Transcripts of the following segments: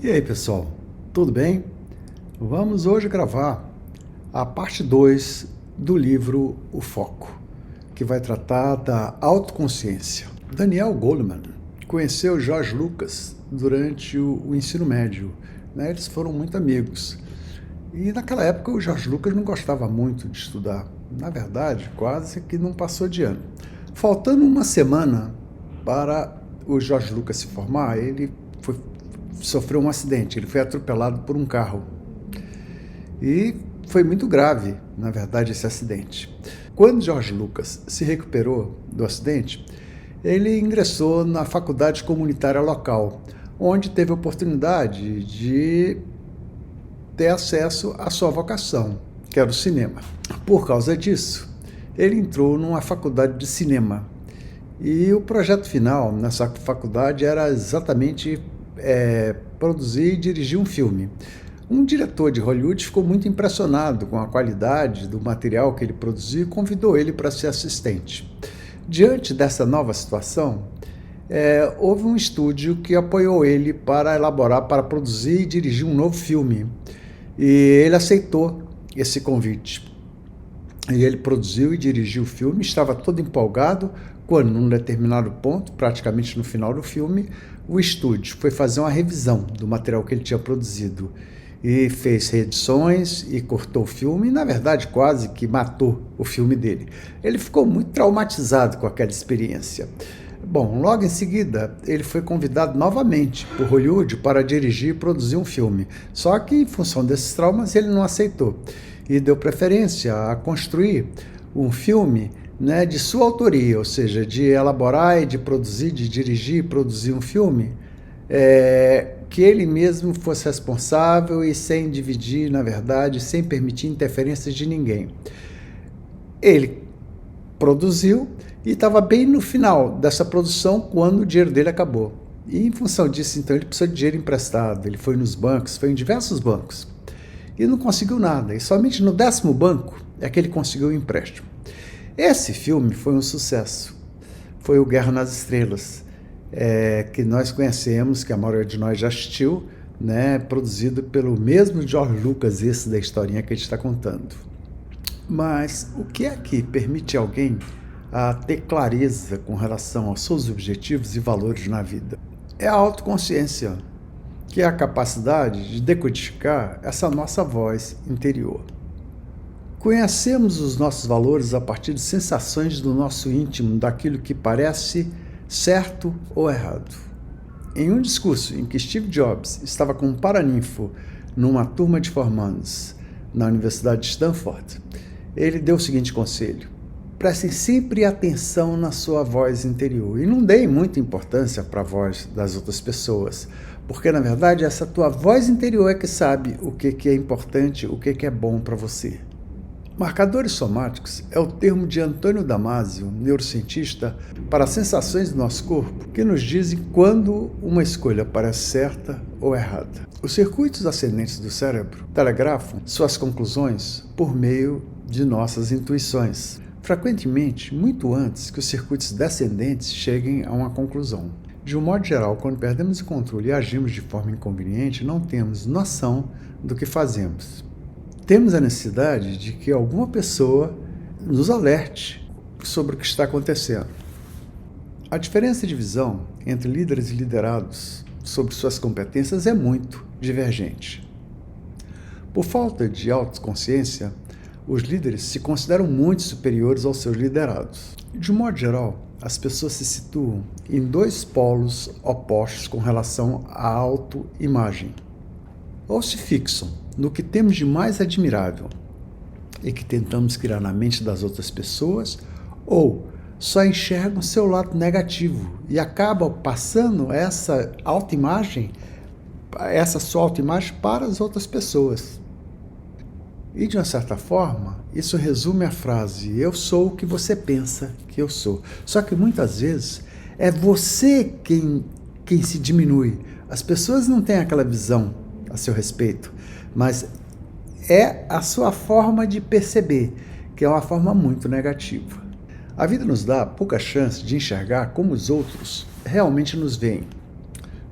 E aí, pessoal, tudo bem? Vamos hoje gravar a parte 2 do livro O Foco, que vai tratar da autoconsciência. Daniel Goleman conheceu George Lucas durante o ensino médio, né? Eles foram muito amigos. E naquela época o George Lucas não gostava muito de estudar. Na verdade, quase que não passou de ano. Faltando uma semana para o George Lucas se formar, sofreu um acidente, ele foi atropelado por um carro. E foi muito grave, na verdade, esse acidente. Quando George Lucas se recuperou do acidente, ele ingressou na faculdade comunitária local, onde teve a oportunidade de ter acesso à sua vocação, que era o cinema. Por causa disso, ele entrou numa faculdade de cinema. E o projeto final nessa faculdade era exatamente produzir e dirigir um filme. Um diretor de Hollywood ficou muito impressionado com a qualidade do material que ele produziu e convidou ele para ser assistente. Diante dessa nova situação, houve um estúdio que apoiou ele para produzir e dirigir um novo filme. E ele aceitou esse convite. E ele produziu e dirigiu o filme, estava todo empolgado, quando, num determinado ponto, praticamente no final do filme, o estúdio foi fazer uma revisão do material que ele tinha produzido e fez reedições e cortou o filme e, na verdade, quase que matou o filme dele. Ele ficou muito traumatizado com aquela experiência. Bom, logo em seguida, ele foi convidado novamente por Hollywood para dirigir e produzir um filme. Só que, em função desses traumas, ele não aceitou e deu preferência a construir um filme, né, de sua autoria, ou seja, de elaborar e de produzir, de dirigir e produzir um filme que ele mesmo fosse responsável e sem dividir, na verdade, sem permitir interferências de ninguém. Ele produziu e estava bem no final dessa produção quando o dinheiro dele acabou. E em função disso, então, ele precisou de dinheiro emprestado. Ele foi nos bancos, foi em diversos bancos e não conseguiu nada. E somente no 10º banco é que ele conseguiu o empréstimo. Esse filme foi um sucesso. Foi o Guerra nas Estrelas, que nós conhecemos, que a maioria de nós já assistiu, né, produzido pelo mesmo George Lucas, esse da historinha que a gente está contando. Mas o que é que permite alguém a ter clareza com relação aos seus objetivos e valores na vida? É a autoconsciência, que é a capacidade de decodificar essa nossa voz interior. Conhecemos os nossos valores a partir de sensações do nosso íntimo, daquilo que parece certo ou errado. Em um discurso em que Steve Jobs estava com um paraninfo numa turma de formandos na Universidade de Stanford, ele deu o seguinte conselho: prestem sempre atenção na sua voz interior e não deem muita importância para a voz das outras pessoas, porque na verdade essa tua voz interior é que sabe o que é importante, o que é bom para você. Marcadores somáticos é o termo de Antônio Damasio, neurocientista, para as sensações do nosso corpo que nos dizem quando uma escolha parece certa ou errada. Os circuitos ascendentes do cérebro telegrafam suas conclusões por meio de nossas intuições, frequentemente muito antes que os circuitos descendentes cheguem a uma conclusão. De um modo geral, quando perdemos o controle e agimos de forma inconveniente, não temos noção do que fazemos. Temos a necessidade de que alguma pessoa nos alerte sobre o que está acontecendo. A diferença de visão entre líderes e liderados sobre suas competências é muito divergente. Por falta de autoconsciência, os líderes se consideram muito superiores aos seus liderados. De um modo geral, as pessoas se situam em dois polos opostos com relação à autoimagem. Ou se fixam no que temos de mais admirável e que tentamos criar na mente das outras pessoas, ou só enxergam seu lado negativo e acabam passando essa sua autoimagem para as outras pessoas. E de uma certa forma, isso resume a frase: eu sou o que você pensa que eu sou. Só que muitas vezes é você quem se diminui. As pessoas não têm aquela visão a seu respeito, mas é a sua forma de perceber, que é uma forma muito negativa. A vida nos dá pouca chance de enxergar como os outros realmente nos veem.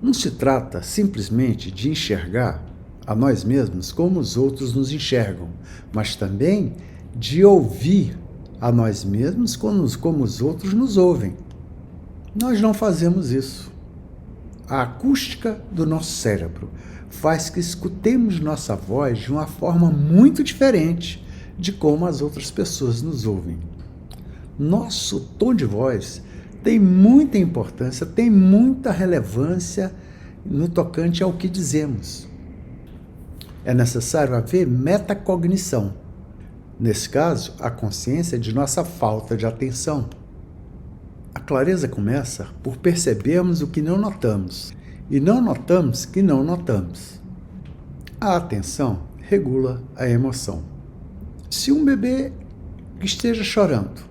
Não se trata simplesmente de enxergar a nós mesmos como os outros nos enxergam, mas também de ouvir a nós mesmos como os outros nos ouvem. Nós não fazemos isso. A acústica do nosso cérebro faz que escutemos nossa voz de uma forma muito diferente de como as outras pessoas nos ouvem. Nosso tom de voz tem muita importância, tem muita relevância no tocante ao que dizemos. É necessário haver metacognição. Nesse caso, a consciência de nossa falta de atenção. A clareza começa por percebermos o que não notamos e não notamos que não notamos. A atenção regula a emoção. Se um bebê esteja chorando,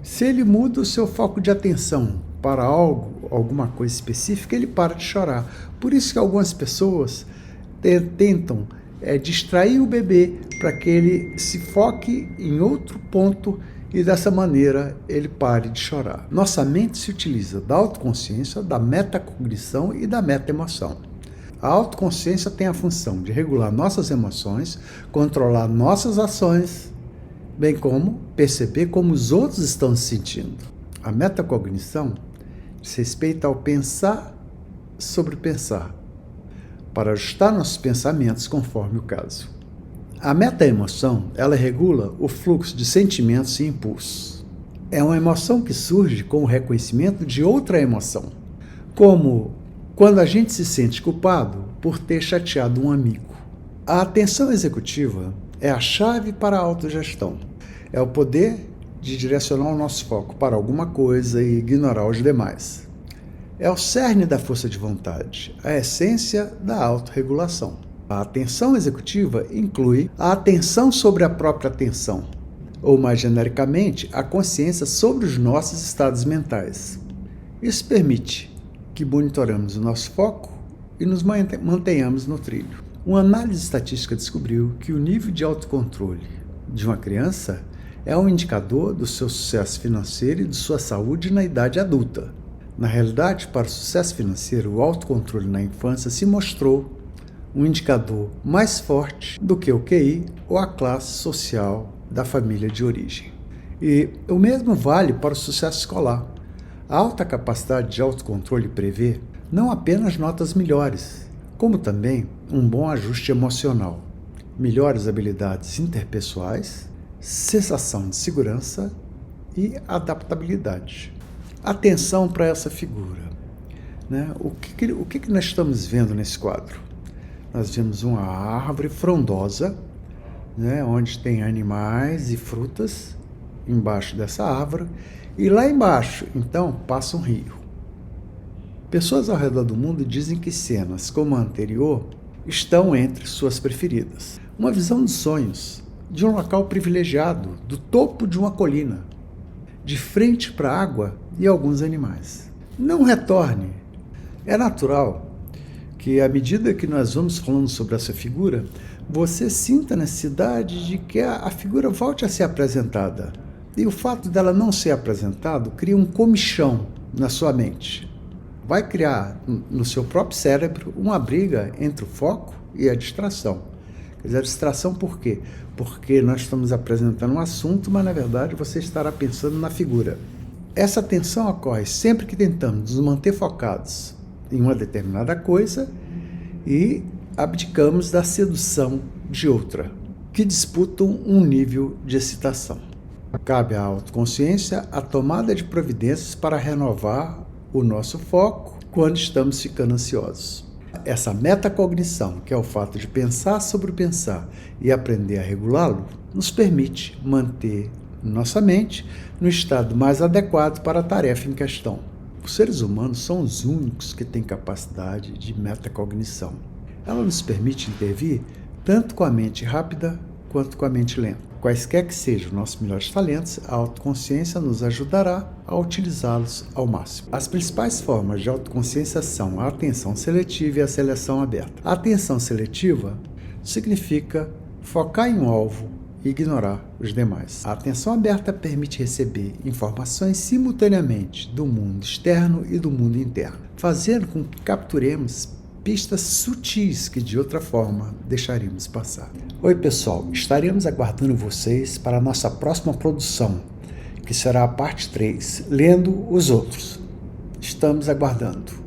se ele muda o seu foco de atenção para alguma coisa específica, ele para de chorar. Por isso que algumas pessoas tentam distrair o bebê para que ele se foque em outro ponto e dessa maneira ele pare de chorar. Nossa mente se utiliza da autoconsciência, da metacognição e da metaemoção. A autoconsciência tem a função de regular nossas emoções, controlar nossas ações, bem como perceber como os outros estão se sentindo. A metacognição diz respeito ao pensar sobre pensar, para ajustar nossos pensamentos conforme o caso. A metaemoção, ela regula o fluxo de sentimentos e impulsos. É uma emoção que surge com o reconhecimento de outra emoção, como quando a gente se sente culpado por ter chateado um amigo. A atenção executiva é a chave para a autogestão. É o poder de direcionar o nosso foco para alguma coisa e ignorar os demais. É o cerne da força de vontade, a essência da autorregulação. A atenção executiva inclui a atenção sobre a própria atenção, ou mais genericamente, a consciência sobre os nossos estados mentais. Isso permite que monitoramos o nosso foco e nos mantenhamos no trilho. Uma análise estatística descobriu que o nível de autocontrole de uma criança é um indicador do seu sucesso financeiro e de sua saúde na idade adulta. Na realidade, para o sucesso financeiro, o autocontrole na infância se mostrou um indicador mais forte do que o QI ou a classe social da família de origem. E o mesmo vale para o sucesso escolar. A alta capacidade de autocontrole prevê não apenas notas melhores, como também um bom ajuste emocional, melhores habilidades interpessoais, sensação de segurança e adaptabilidade. Atenção para essa figura. Né? O que nós estamos vendo nesse quadro? Nós vemos uma árvore frondosa, né, onde tem animais e frutas embaixo dessa árvore, e lá embaixo, então, passa um rio. Pessoas ao redor do mundo dizem que cenas como a anterior estão entre suas preferidas. Uma visão dos sonhos, de um local privilegiado, do topo de uma colina, de frente para a água e alguns animais. Não retorne. É natural que, à medida que nós vamos falando sobre essa figura, você sinta a necessidade de que a figura volte a ser apresentada. E o fato dela não ser apresentada cria um comichão na sua mente. Vai criar no seu próprio cérebro uma briga entre o foco e a distração. Quer dizer, a distração por quê? Porque nós estamos apresentando um assunto, mas na verdade você estará pensando na figura. Essa tensão ocorre sempre que tentamos nos manter focados em uma determinada coisa e abdicamos da sedução de outra, que disputam um nível de excitação. Cabe à autoconsciência a tomada de providências para renovar o nosso foco quando estamos ficando ansiosos. Essa metacognição, que é o fato de pensar sobre o pensar e aprender a regulá-lo, nos permite manter nossa mente no estado mais adequado para a tarefa em questão. Os seres humanos são os únicos que têm capacidade de metacognição. Ela nos permite intervir tanto com a mente rápida quanto com a mente lenta. Quaisquer que sejam nossos melhores talentos, a autoconsciência nos ajudará a utilizá-los ao máximo. As principais formas de autoconsciência são a atenção seletiva e a seleção aberta. A atenção seletiva significa focar em um alvo e ignorar os demais. A atenção aberta permite receber informações simultaneamente do mundo externo e do mundo interno, fazendo com que capturemos pistas sutis que de outra forma deixaríamos passar. Oi pessoal, estaremos aguardando vocês para a nossa próxima produção, que será a parte 3, Lendo os Outros. Estamos aguardando.